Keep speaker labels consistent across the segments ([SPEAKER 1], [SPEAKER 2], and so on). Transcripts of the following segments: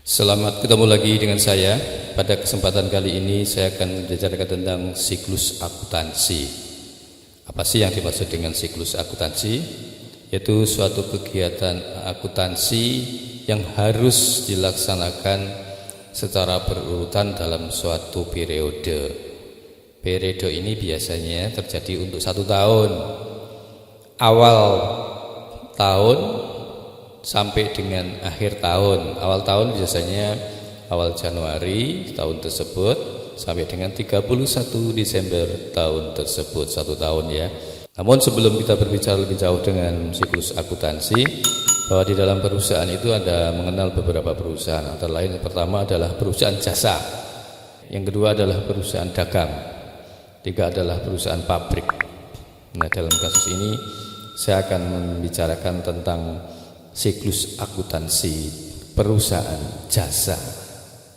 [SPEAKER 1] Selamat ketemu lagi dengan saya. Pada kesempatan kali ini saya akan membicarakan tentang siklus akuntansi. Apa sih yang dimaksud dengan siklus akuntansi? Yaitu suatu kegiatan akuntansi yang harus dilaksanakan secara berurutan dalam suatu periode. Periode ini biasanya terjadi untuk 1 tahun. Awal tahun sampai dengan akhir tahun. Awal tahun biasanya awal Januari tahun tersebut sampai dengan 31 Desember tahun tersebut, 1 tahun ya. Namun sebelum kita berbicara lebih jauh dengan siklus akuntansi, bahwa di dalam perusahaan itu ada mengenal beberapa perusahaan. Antara lain yang pertama adalah perusahaan jasa, yang kedua adalah perusahaan dagang, tiga adalah perusahaan pabrik. Nah, dalam kasus ini saya akan membicarakan tentang siklus akuntansi perusahaan jasa.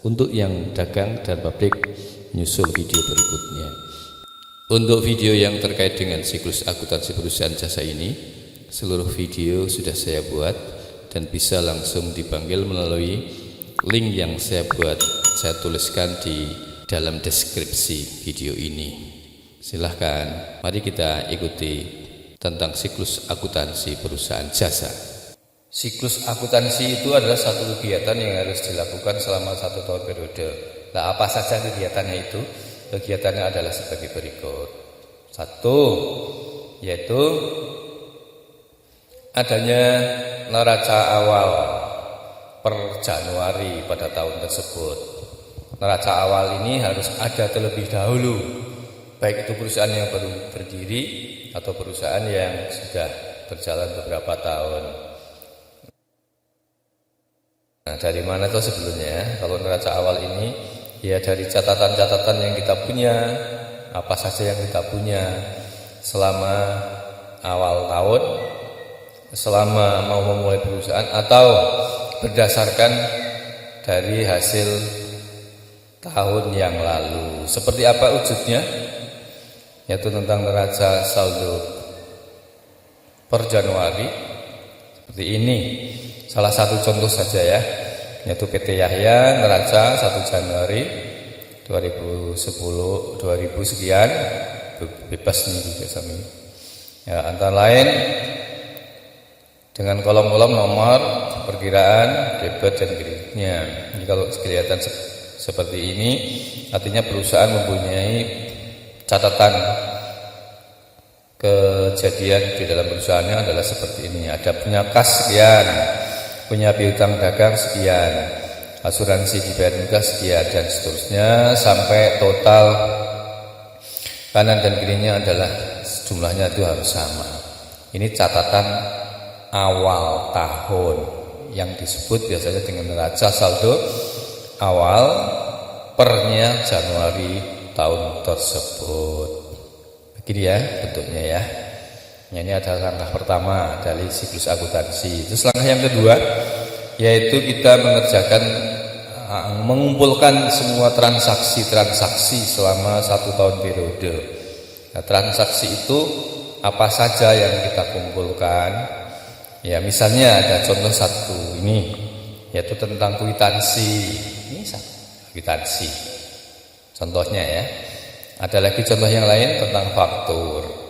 [SPEAKER 1] Untuk yang dagang dan pabrik, nyusul video berikutnya. Untuk video yang terkait dengan siklus akuntansi perusahaan jasa ini, seluruh video sudah saya buat dan bisa langsung dipanggil melalui link yang saya buat, saya tuliskan di dalam deskripsi video ini. Silahkan, mari kita ikuti tentang siklus akuntansi perusahaan jasa. Siklus akuntansi itu adalah satu kegiatan yang harus dilakukan selama 1 tahun periode. Nah, apa saja kegiatannya itu? Kegiatannya adalah sebagai berikut. 1, yaitu adanya neraca awal per Januari pada tahun tersebut. Neraca awal ini harus ada terlebih dahulu, baik itu perusahaan yang baru berdiri atau perusahaan yang sudah berjalan beberapa tahun. Nah, dari mana tuh sebelumnya? Kalau neraca awal ini, ya dari catatan-catatan yang kita punya, apa saja yang kita punya selama awal tahun, selama mau memulai perusahaan, atau berdasarkan dari hasil tahun yang lalu. Seperti apa wujudnya? Yaitu tentang neraca saldo per Januari, seperti ini. Salah satu contoh saja ya, yaitu PT Yahya neraca 1 Januari 2010 2000 sekian, bebas nih juga sami. Ya, antara lain dengan kolom-kolom nomor perkiraan debit dan kreditnya. Jadi kalau kelihatan seperti ini, artinya perusahaan mempunyai catatan kejadian di dalam perusahaannya adalah seperti ini. Ada punya kas sekian, punya piutang dagang sekian, asuransi dibayar muka sekian, dan seterusnya sampai total kanan dan kirinya adalah jumlahnya itu harus sama. Ini catatan awal tahun yang disebut biasanya dengan neraca saldo awal pernya Januari tahun tersebut. Begini ya bentuknya ya. Ini adalah langkah pertama dari siklus akuntansi. Terus langkah yang kedua, yaitu kita mengumpulkan semua transaksi selama 1 tahun periode. Nah, transaksi itu apa saja yang kita kumpulkan? Ya, misalnya ada contoh satu ini, yaitu tentang kwitansi. Ini kwitansi. Contohnya ya. Ada lagi contoh yang lain tentang faktur.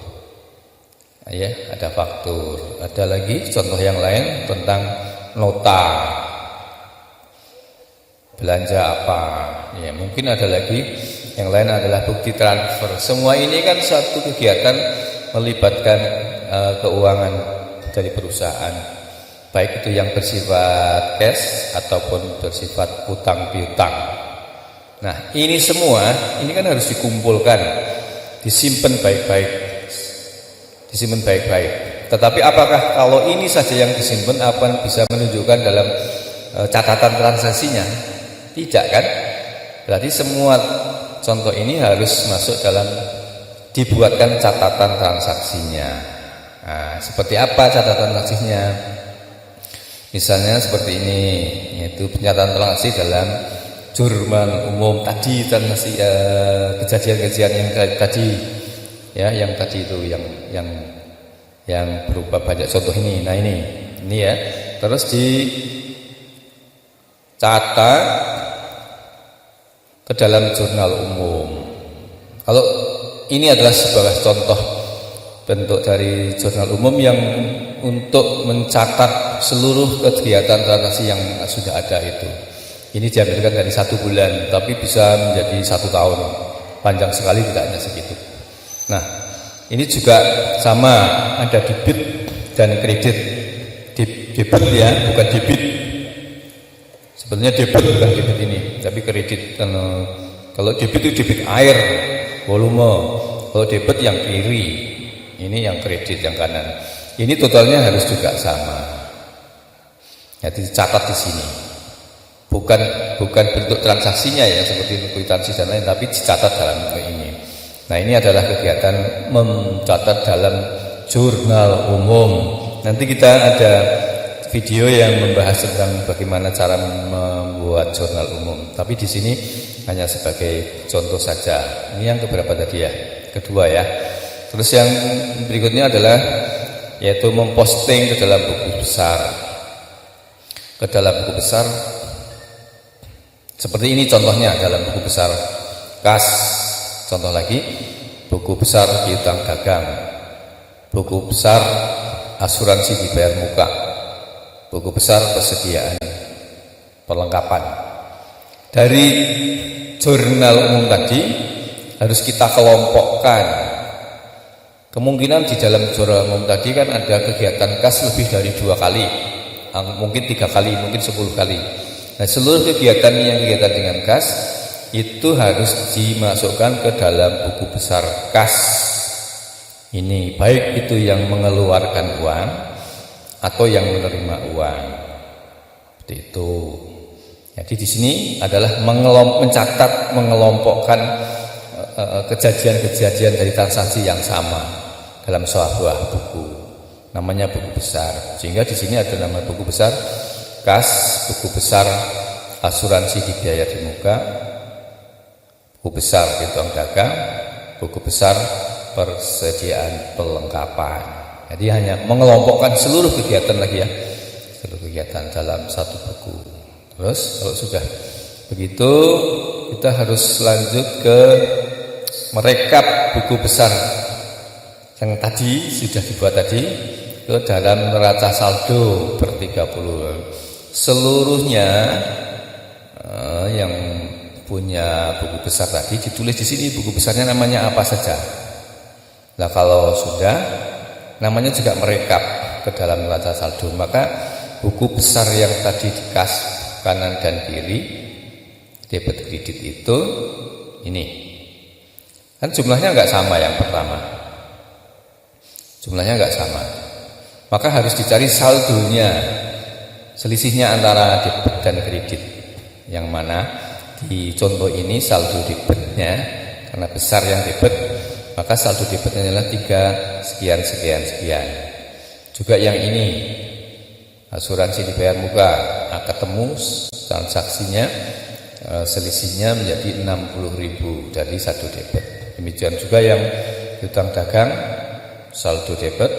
[SPEAKER 1] Ya, ada faktur. Ada lagi contoh yang lain tentang nota belanja apa. Ya, mungkin ada lagi yang lain adalah bukti transfer. Semua ini kan satu kegiatan melibatkan keuangan dari perusahaan, baik itu yang bersifat cash ataupun bersifat utang piutang. Nah, ini semua ini kan harus dikumpulkan, disimpan baik-baik. Tetapi apakah kalau ini saja yang disimpan apa bisa menunjukkan dalam catatan transaksinya? Tidak kan? Berarti semua contoh ini harus masuk dalam dibuatkan catatan transaksinya. Nah, seperti apa catatan transaksinya? Misalnya seperti ini, yaitu penyatakan transaksi dalam jurnal umum tadi, transaksi kejadian-kejadian yang tadi. Ya, yang tadi itu yang berupa banyak contoh ini. Nah, ini ya. Terus di catat ke dalam jurnal umum. Kalau ini adalah sebuah contoh bentuk dari jurnal umum yang untuk mencatat seluruh kegiatan transaksi yang sudah ada itu. Ini diambilkan dari 1 bulan, tapi bisa menjadi 1 tahun. Panjang sekali, tidak hanya segitu. Nah, ini juga sama, ada debit dan kredit. Debit ya, bukan debit. Sebenarnya debit bukan debit ini, tapi kredit. Kalau debit itu debit air, volume. Kalau debit yang kiri, ini yang kredit yang kanan. Ini totalnya harus juga sama. Jadi dicatat di sini. Bukan bentuk transaksinya ya seperti kwitansi dan lain, tapi dicatat dalam ini. Nah, ini adalah kegiatan mencatat dalam jurnal umum. Nanti kita ada video yang membahas tentang bagaimana cara membuat jurnal umum. Tapi di sini hanya sebagai contoh saja. Ini yang keberapa tadi ya? Kedua ya. Terus yang berikutnya adalah yaitu memposting ke dalam buku besar. Ke dalam buku besar seperti ini contohnya dalam buku besar kas. Contoh lagi, buku besar piutang dagang, buku besar asuransi dibayar muka, buku besar persediaan perlengkapan. Dari jurnal umum tadi harus kita kelompokkan. Kemungkinan di dalam jurnal umum tadi kan ada kegiatan kas lebih dari 2 kali, mungkin 3 kali, mungkin 10 kali. Nah, seluruh kegiatan yang kegiatan dengan kas itu harus dimasukkan ke dalam buku besar kas. Ini baik itu yang mengeluarkan uang atau yang menerima uang. Seperti itu. Jadi di sini adalah mencatat, mengelompokkan kejadian-kejadian dari transaksi yang sama dalam sebuah buku. Namanya buku besar. Sehingga di sini ada nama buku besar kas, buku besar asuransi dibayar di muka, buku besar piutang dagang, buku besar persediaan perlengkapan. Jadi hanya mengelompokkan seluruh kegiatan lagi ya, seluruh kegiatan dalam satu buku. Terus kalau sudah begitu kita harus lanjut ke merekap buku besar yang tadi sudah dibuat tadi ke dalam neraca saldo per 30. Seluruhnya yang punya buku besar tadi ditulis di sini buku besarnya namanya apa saja. Nah, kalau sudah namanya juga merekap ke dalam neraca saldo, maka buku besar yang tadi di kas kanan dan kiri debit kredit itu ini kan jumlahnya enggak sama yang pertama. Jumlahnya enggak sama. Maka harus dicari saldonya. Selisihnya antara debit dan kredit. Yang mana di contoh ini saldo debitnya karena besar yang debit, maka saldo debitnya adalah 3 sekian sekian sekian. Juga yang ini asuransi dibayar muka, ketemu transaksinya selisihnya menjadi 60.000 dari saldo debit. Demikian juga yang piutang dagang saldo debit,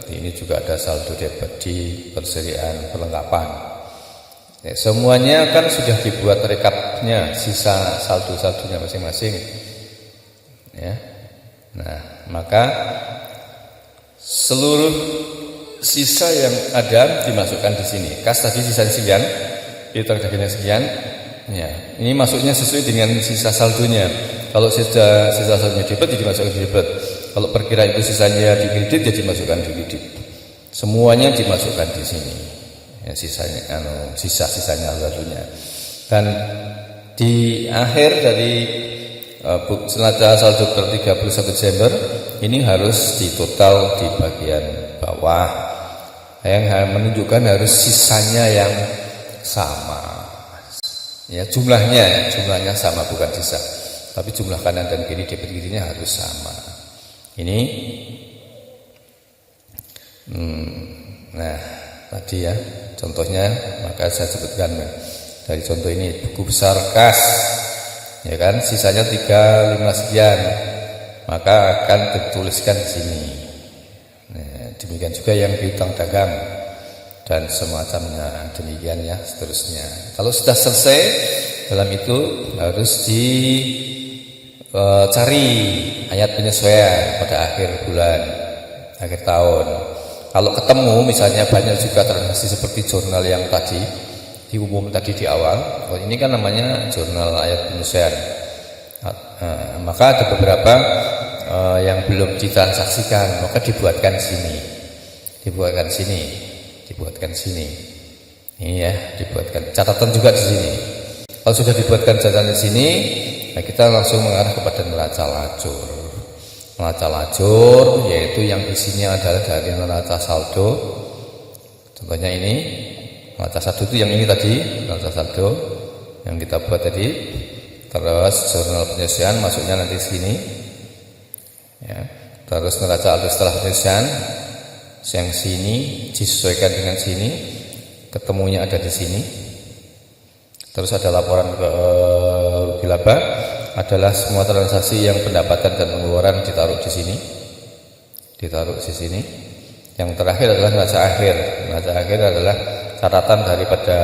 [SPEAKER 1] ini juga ada saldo debit di persediaan perlengkapan. Ya, semuanya kan sudah dibuat rekapnya, sisa saldo-saldonya masing-masing. Ya. Nah, maka seluruh sisa yang ada dimasukkan di sini. Kas tadi sisa sekian, piutang dagangnya sekian. Ya, ini masuknya sesuai dengan sisa saldonya. Kalau sisa saldonya debit, jadi dimasukkan di debit. Kalau perkiraan itu sisanya di kredit, jadi dimasukkan di kredit. Semuanya dimasukkan di sini. Ya, sisanya, sisa-sisanya saldonya. Dan di akhir dari neraca saldo per 31 Desember ini harus ditotal di bagian bawah. Yang menunjukkan harus sisanya yang sama. Ya, jumlahnya sama bukan sisa. Tapi jumlah kanan dan kiri debit kirinya harus sama. Ini nah tadi ya contohnya, maka saya sebutkan dari contoh ini buku besar kas ya kan, sisanya 35 sekian, maka akan dituliskan di sini. Nah, demikian juga yang piutang dagang dan semacamnya, demikian ya seterusnya. Kalau sudah selesai dalam itu harus dicari ayat penyesuaian pada akhir bulan, akhir tahun. Kalau ketemu misalnya banyak juga transaksi seperti jurnal yang tadi diumum tadi di awal, ini kan namanya jurnal ayat penyesuaian. Maka ada beberapa yang belum ditransaksikan, maka dibuatkan sini. Ini ya, dibuatkan catatan juga di sini. Kalau sudah dibuatkan catatan di sini, nah kita langsung mengarah kepada neraca lacur. Neraca lacur yaitu yang isinya adalah dari neraca saldo. Contohnya ini, neraca saldo itu yang ini tadi, neraca saldo yang kita buat tadi. Terus jurnal penyesuaian masuknya nanti sini. Ya. Terus neraca saldo setelah penyesuaian yang sini disesuaikan dengan sini, ketemunya ada di sini. Terus ada laporan ke rugi laba, adalah semua transaksi yang pendapatan dan pengeluaran ditaruh di sini. Yang terakhir adalah neraca akhir. Neraca akhir adalah catatan daripada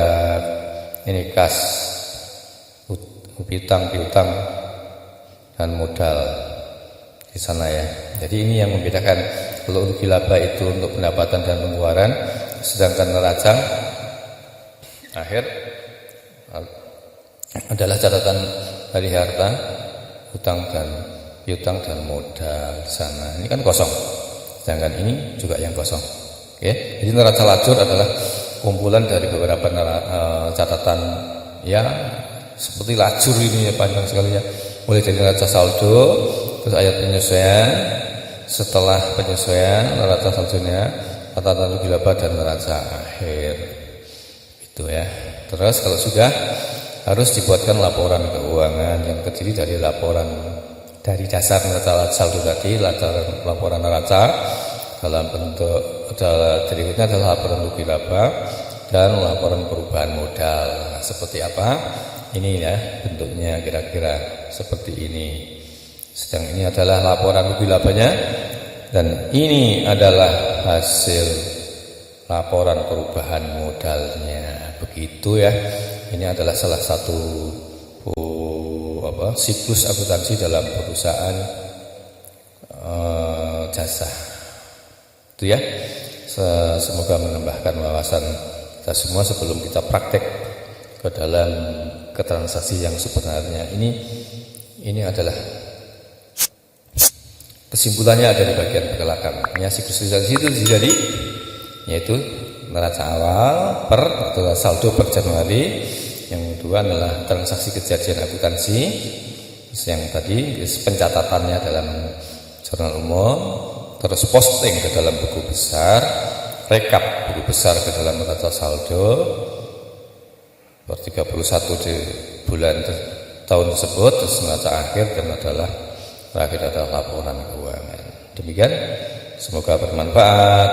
[SPEAKER 1] ini kas, piutang dan modal di sana ya. Jadi ini yang membedakan. Kalau rugi laba itu untuk pendapatan dan pengeluaran, sedangkan neraca akhir adalah catatan dari harta, piutang dan modal di sana. Ini kan kosong. Sedangkan ini juga yang kosong. Oke. Jadi neraca lacur adalah kumpulan dari beberapa catatan ya seperti lacur ini ya, panjang sekali ya. Mulai dari neraca saldo, terus ayat penyesuaian, setelah penyesuaian neraca saldonya, catatan rugi laba dan neraca akhir. Itu ya. Terus kalau sudah harus dibuatkan laporan keuangan yang terdiri dari laporan dari dasar neraca saldo tadi, laporan neraca dalam bentuk berikutnya adalah laporan rugi laba dan laporan perubahan modal. Seperti apa? Ini ya bentuknya kira-kira seperti ini. Sedang ini adalah laporan rugi labanya dan ini adalah hasil laporan perubahan modalnya. Begitu ya. Ini adalah salah satu siklus akuntansi dalam perusahaan jasa. Itu ya. Semoga menambahkan wawasan kita semua sebelum kita praktek ke dalam transaksi yang sebenarnya. Ini adalah kesimpulannya ada di bagian belakang. Ya, siklus akuntansi itu jadi yaitu neraca awal atau saldo per Januari. Yang kedua adalah transaksi kejadian akuntansi. Yang tadi pencatatannya dalam jurnal umum, terus posting ke dalam buku besar, rekap buku besar ke dalam neraca saldo per 31 di bulan tahun tersebut, terus neraca akhir dan terakhir adalah laporan keuangan. Demikian, semoga bermanfaat.